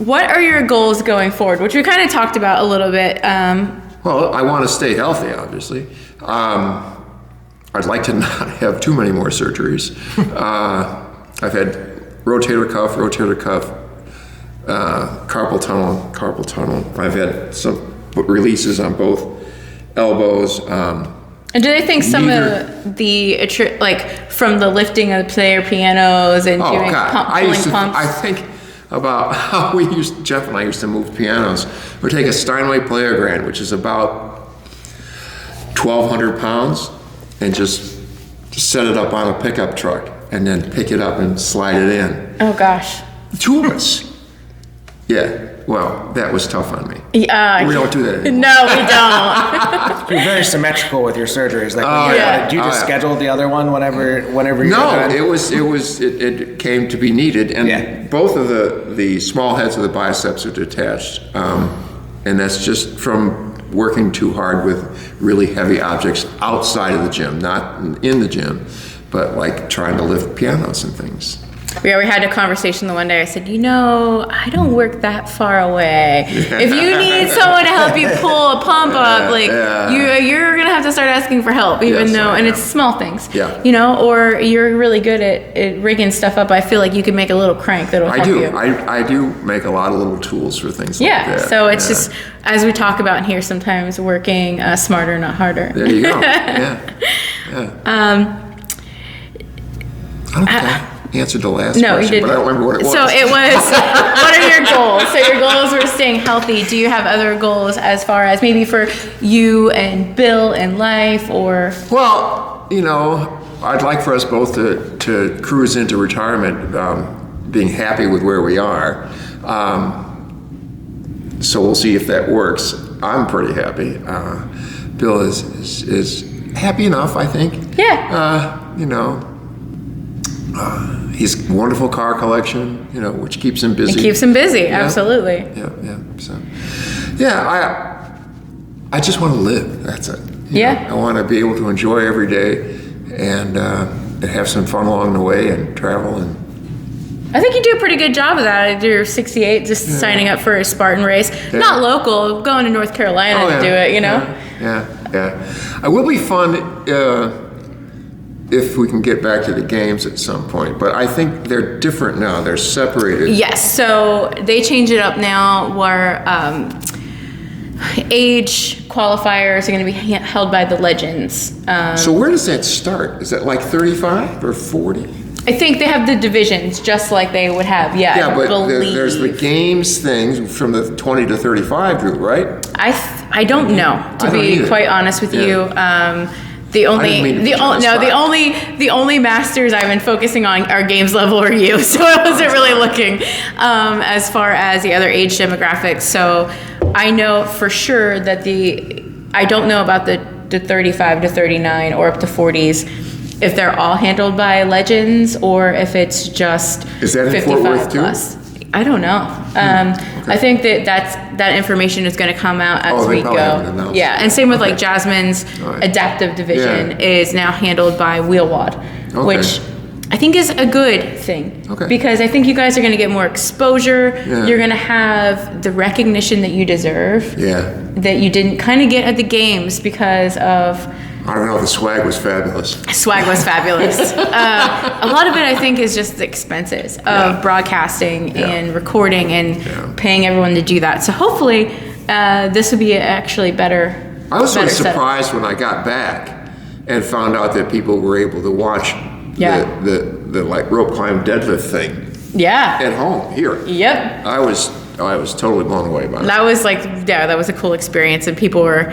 what are your goals going forward? Which we kind of talked about a little bit. Well, I want to stay healthy, obviously. I'd like to not have too many more surgeries. I've had rotator cuff, carpal tunnel. I've had some releases on both elbows. And do they think some of the from the lifting of the player pianos and doing pulling pumps? I think about how Jeff and I used to move pianos. We'd take a Steinway player grand, which is about 1,200 pounds, and just set it up on a pickup truck, and then pick it up and slide it in. Oh gosh. The two of us. Yeah. Well, that was tough on me. We don't do that anymore. No, we don't. You're very symmetrical with your surgeries. Like, do you just schedule the other one whenever you're done? No, it came to be needed, and both of the small heads of the biceps are detached, and that's just from working too hard with really heavy objects outside of the gym, not in the gym, but like trying to lift pianos and things. Yeah, we had a conversation the one day. I said, I don't work that far away. If you need someone to help you pull a pump up, you're gonna have to start asking for help, and it's small things. Yeah. Or you're really good at rigging stuff up. I feel like you can make a little crank that'll help you. I do make a lot of little tools for things like that. Yeah. So it's just, as we talk about here, sometimes working smarter, not harder. There you go. Yeah. I don't think I answered the last question, you didn't. But I don't remember what it was. So it was, what are your goals? So your goals were staying healthy. Do you have other goals as far as maybe for you and Bill in life, or? Well, I'd like for us both to cruise into retirement, being happy with where we are. So we'll see if that works. I'm pretty happy. Bill is happy enough, I think. Yeah. He's a wonderful car collection, which keeps him busy. It keeps him busy, absolutely. Yeah. So, I just want to live. That's it. I want to be able to enjoy every day and have some fun along the way and travel. And I think you do a pretty good job of that. You're 68, just signing up for a Spartan race. Yeah. Not local, going to North Carolina to do it, Yeah. It will be fun if we can get back to the games at some point. But I think they're different now. They're separated. Yes, so they change it up now where age qualifiers are going to be held by the legends. So where does that start? Is that like 35 or 40? I think they have the divisions just like they would have. Yeah, but there's the games things from the 20 to 35 group, right? I don't know, to be quite honest with you. The only masters I've been focusing on are games level or you, so I wasn't really looking as far as the other age demographics. So I know for sure that I don't know about the 35 to 39 or up to 40s, if they're all handled by legends or if it's just is that in 55 Fort Worth plus. I don't know. I think that information is going to come out as we go. Yeah, and same with like Jasmine's adaptive division is now handled by Wheelwad, which I think is a good thing. Because I think you guys are going to get more exposure. You're going to have the recognition that you deserve. That you didn't kind of get at the games because of. I don't know, the swag was fabulous. Swag was fabulous. A lot of it, I think, is just the expenses of broadcasting and recording and paying everyone to do that. So hopefully, this will be actually better. I was sort of surprised when I got back and found out that people were able to watch the like rope climb deadlift thing. At home here. Yep. I was totally blown away by it. That was that was a cool experience, and people were.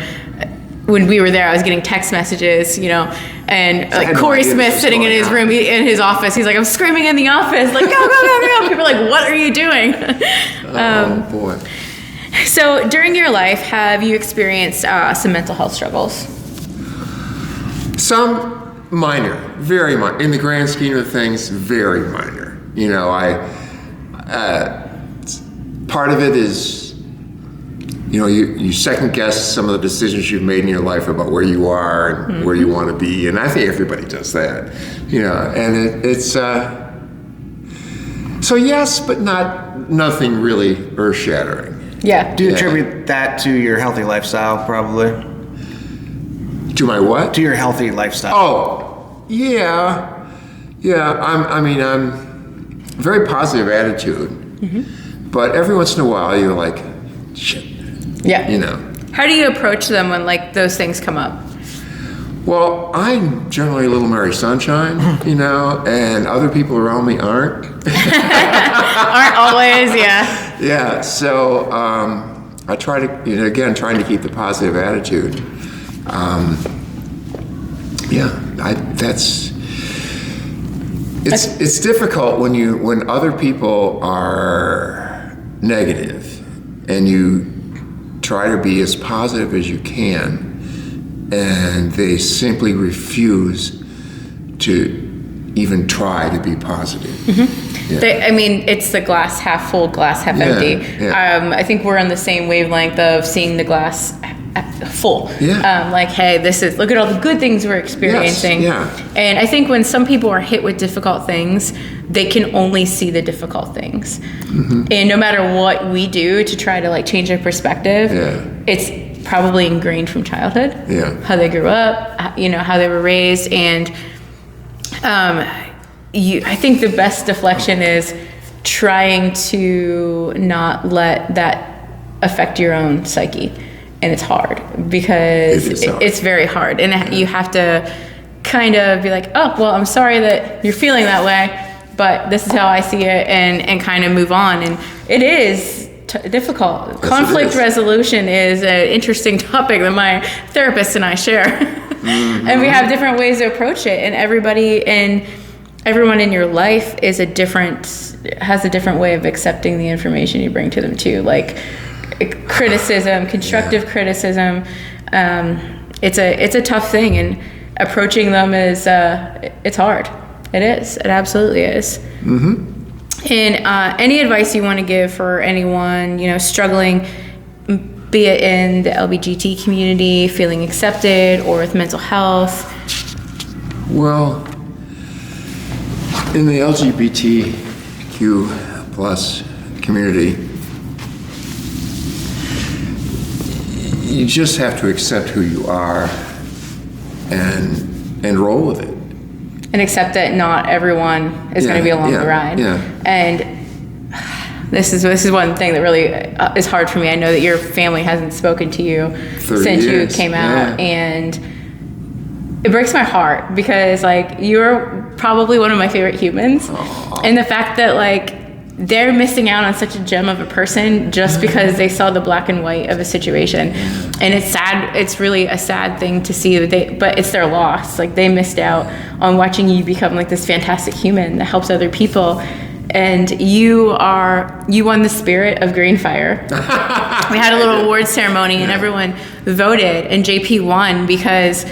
When we were there, I was getting text messages, and like Corey Smith sitting in his room, in his office. He's like, I'm screaming in the office, like, go, go, go, go. People are like, what are you doing? Oh, boy. So during your life, have you experienced some mental health struggles? Some minor, very minor. In the grand scheme of things, very minor. Part of it is, you second guess some of the decisions you've made in your life about where you are and where you want to be, and I think everybody does that. And it's so yes, but nothing really earth-shattering. Yeah. Do you attribute that to your healthy lifestyle, probably? To my what? To your healthy lifestyle. Oh, yeah. I'm very positive attitude, but every once in a while you're like, shit. Yeah. How do you approach them when like those things come up? Well, I'm generally a little Mary Sunshine, and other people around me aren't. Aren't always, yeah. Yeah, so I try to, trying to keep the positive attitude. It's difficult when other people are negative and you try to be as positive as you can, and they simply refuse to even try to be positive. It's the glass half full, glass half empty. I think we're on the same wavelength of seeing the glass full. Like, hey, look at all the good things we're experiencing. And I think when some people are hit with difficult things, they can only see the difficult things. And no matter what we do to try to like change their perspective, it's probably ingrained from childhood. How they grew up, how they were raised. And I think the best deflection is trying to not let that affect your own psyche. And it's hard because it's very hard. And you have to kind of be like, oh, well, I'm sorry that you're feeling that way, but this is how I see it, and kind of move on. And it is difficult. Yes, conflict resolution is an interesting topic that my therapist and I share. And we have different ways to approach it. And everyone in your life has a different way of accepting the information you bring to them too. Like, criticism, constructive criticism, it's a tough thing, and approaching them is it's hard. It is. It absolutely is. And any advice you want to give for anyone struggling, be it in the LGBT community, feeling accepted, or with mental health? Well, in the LGBTQ plus community, you just have to accept who you are and roll with it. And accept that not everyone is going to be along the ride. And This is one thing that really is hard for me. I know that your family hasn't spoken to you since you came out, and it breaks my heart because like you're probably one of my favorite humans. Aww. And the fact that like they're missing out on such a gem of a person just because they saw the black and white of a situation. And it's sad. It's really a sad thing to see that but it's their loss. Like they missed out on watching you become like this fantastic human that helps other people. And you won the Spirit of Green Fire. We had a little award ceremony and everyone voted, and JP won because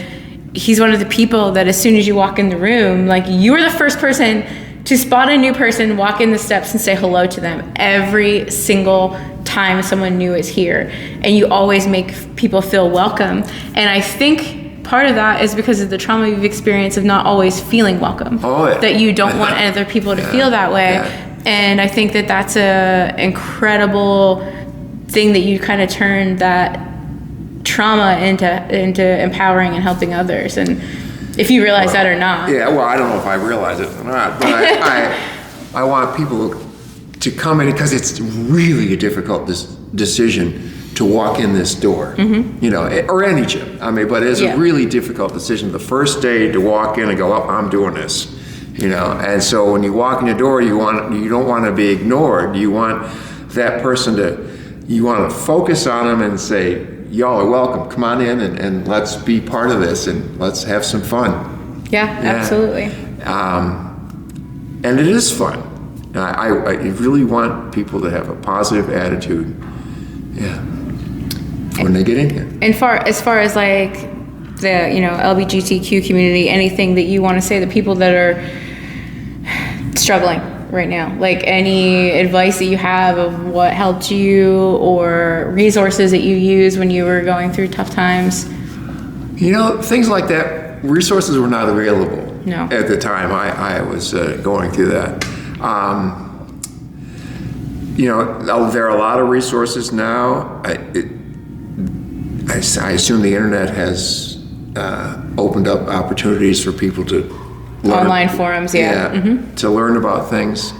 he's one of the people that as soon as you walk in the room, like you were the first person to spot a new person, walk in the steps and say hello to them every single time someone new is here. And you always make people feel welcome. And I think part of that is because of the trauma you've experienced of not always feeling welcome. That you don't want other people to feel that way. And I think that that's a incredible thing that you kind of turned that trauma into empowering and helping others. And if you realize that or not. Yeah, well, I don't know if I realize it or not, but I want people to come in because it's really a difficult decision to walk in this door, you know, or any gym. I mean, but it's a really difficult decision. The first day to walk in and go, oh, I'm doing this, you know. And so when you walk in the door, you don't want to be ignored. You want that person you want to focus on them and say, y'all are welcome. Come on in and let's be part of this and let's have some fun. Yeah, absolutely. And it is fun. I really want people to have a positive attitude. Yeah. When they get in here. And as far as like the, you know, LGBTQ community, anything that you want to say to people that are struggling right now, like any advice that you have of what helped you or resources that you used when you were going through tough times? You know, things like that, resources were not available at the time I was going through that. You know, there are a lot of resources now. I assume the internet has opened up opportunities for people to learn. Online forums, to learn about things.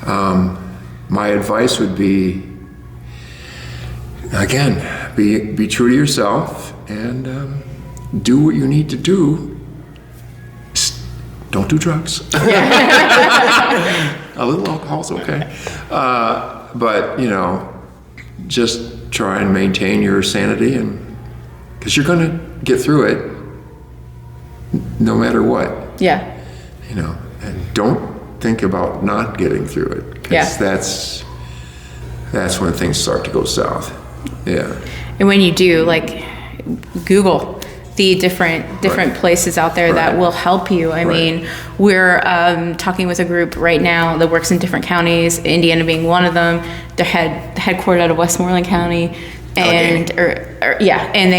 My advice would be, again, be true to yourself and do what you need to do. Don't do drugs. A little alcohol's okay. But, you know, just try and maintain your sanity, and because you're going to get through it no matter what. Yeah. You know, and don't think about not getting through it, because that's when things start to go south. Yeah. And when you do, like, Google the different places out there that will help you. I mean, we're talking with a group right now that works in different counties, Indiana being one of them. They're headquartered out of Westmoreland County, and and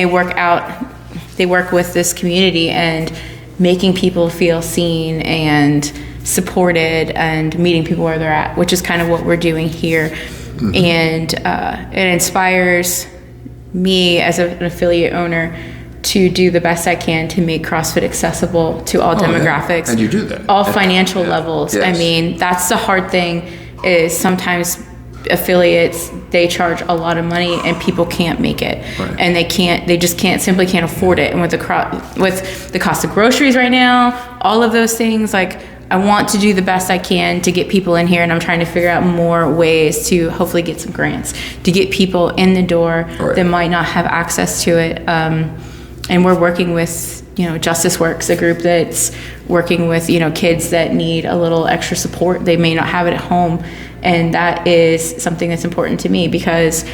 they work with this community and making people feel seen and supported and meeting people where they're at, which is kind of what we're doing here. Mm-hmm. And it inspires me as an affiliate owner to do the best I can to make CrossFit accessible to all demographics. Yeah. And you do that. All financial levels. Yes. I mean, that's the hard thing, is sometimes affiliates, they charge a lot of money and people can't make it. Right. And they just simply can't afford it. And with the cost of groceries right now, all of those things, like, I want to do the best I can to get people in here, and I'm trying to figure out more ways to hopefully get some grants to get people in the door that might not have access to it. And we're working with, Justice Works, a group that's working with, kids that need a little extra support. They may not have it at home. And that is something that's important to me, because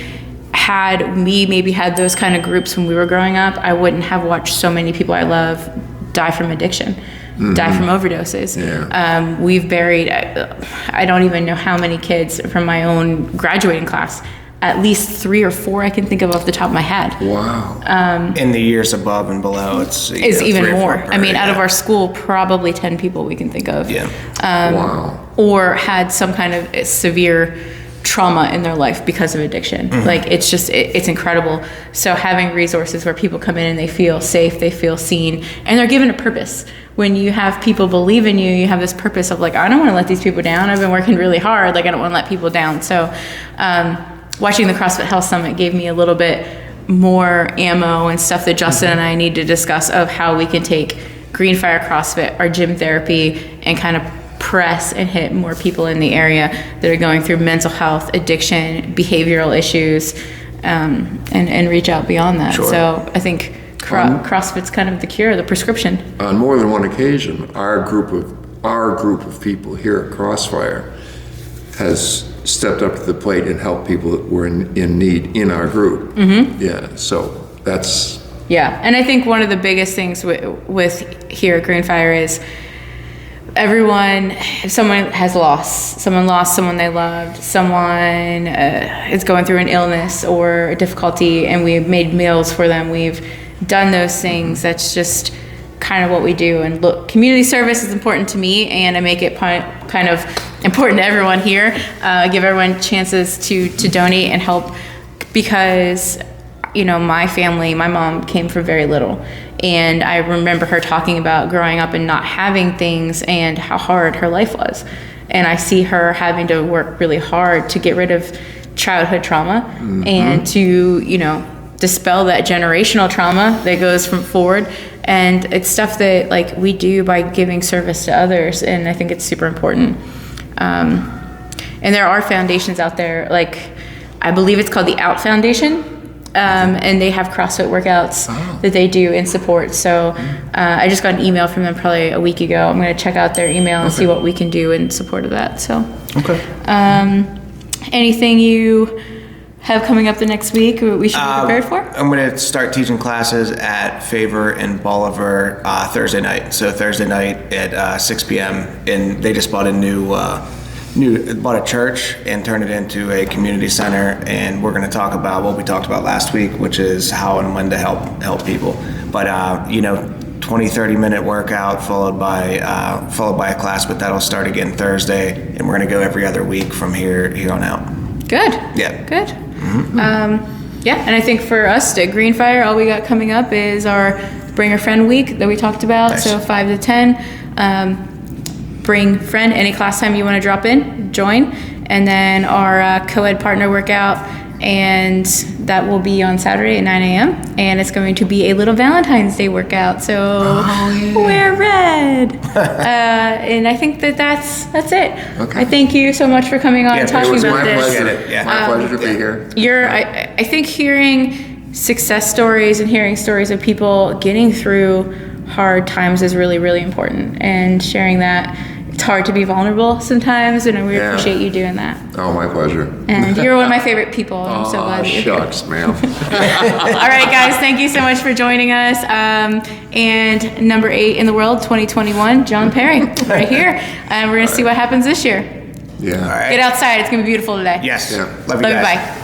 had we maybe had those kind of groups when we were growing up, I wouldn't have watched so many people I love die from addiction, die from overdoses. Yeah. We've buried, I don't even know how many kids from my own graduating class, at least 3 or 4 I can think of off the top of my head. Wow. In the years above and below, it's even more. I mean, out of our school, probably 10 people we can think of. Yeah. Wow. Or had some kind of severe trauma in their life because of addiction. Mm-hmm. Like, it's just, it's incredible. So having resources where people come in and they feel safe, they feel seen, and they're given a purpose. when you have people believe in you, you have this purpose of like, I don't want to let these people down. I've been working really hard. Like, I don't want to let people down. So watching the CrossFit Health Summit gave me a little bit more ammo and stuff that Justin and I need to discuss of how we can take Greenfire CrossFit, our gym therapy, and kind of press and hit more people in the area that are going through mental health, addiction, behavioral issues, and reach out beyond that. Sure. So I think CrossFit's kind of the cure, the prescription. On more than one occasion, our group of people here at Crossfire has stepped up to the plate and helped people that were in need in our group. Yeah, so that's... Yeah, and I think one of the biggest things with here at Greenfire is everyone, if someone has lost someone they loved, someone is going through an illness or a difficulty, and we've made meals for them, we've done those things. That's just kind of what we do. And look, community service is important to me, and I make it kind of important to everyone here. Give everyone chances to donate and help, because my family, my mom came from very little. And I remember her talking about growing up and not having things and how hard her life was. And I see her having to work really hard to get rid of childhood trauma and to, dispel that generational trauma that goes from forward. And it's stuff that like we do by giving service to others. And I think it's super important. And there are foundations out there, like I believe it's called the Out Foundation. And they have CrossFit workouts that they do in support. So I just got an email from them probably a week ago. I'm going to check out their email and see what we can do in support of that. So, anything you have coming up the next week we should be prepared for? I'm going to start teaching classes at Favor and Bolivar Thursday night. So Thursday night at 6 p.m. And they just bought bought a church and turned it into a community center, and we're going to talk about what we talked about last week, which is how and when to help people. But 20-30 minute workout followed by a class, but that'll start again Thursday, and we're going to go every other week from here on out. Good. Yeah. Good. And I think for us at Greenfire, all we got coming up is our Bring a Friend week that we talked about. Nice. So 5 to 10. Bring friend, any class time you want to drop in, join. And then our co-ed partner workout, and that will be on Saturday at 9 a.m. And it's going to be a little Valentine's Day workout, so wear red. And I think that's it. Okay. I thank you so much for coming on and talking about this. My pleasure to be here. I think hearing success stories and hearing stories of people getting through hard times is really, really important, and sharing that. It's hard to be vulnerable sometimes, and we appreciate you doing that. Oh, my pleasure. And you're one of my favorite people. I'm so glad that you're shucks, here. ma'am. All right, guys, thank you so much for joining us. And number 8 in the world, 2021, Jon Perry, right here. And we're going to see what happens this year. Yeah. All right. Get outside. It's going to be beautiful today. Yes. Yeah. Love you guys. Bye.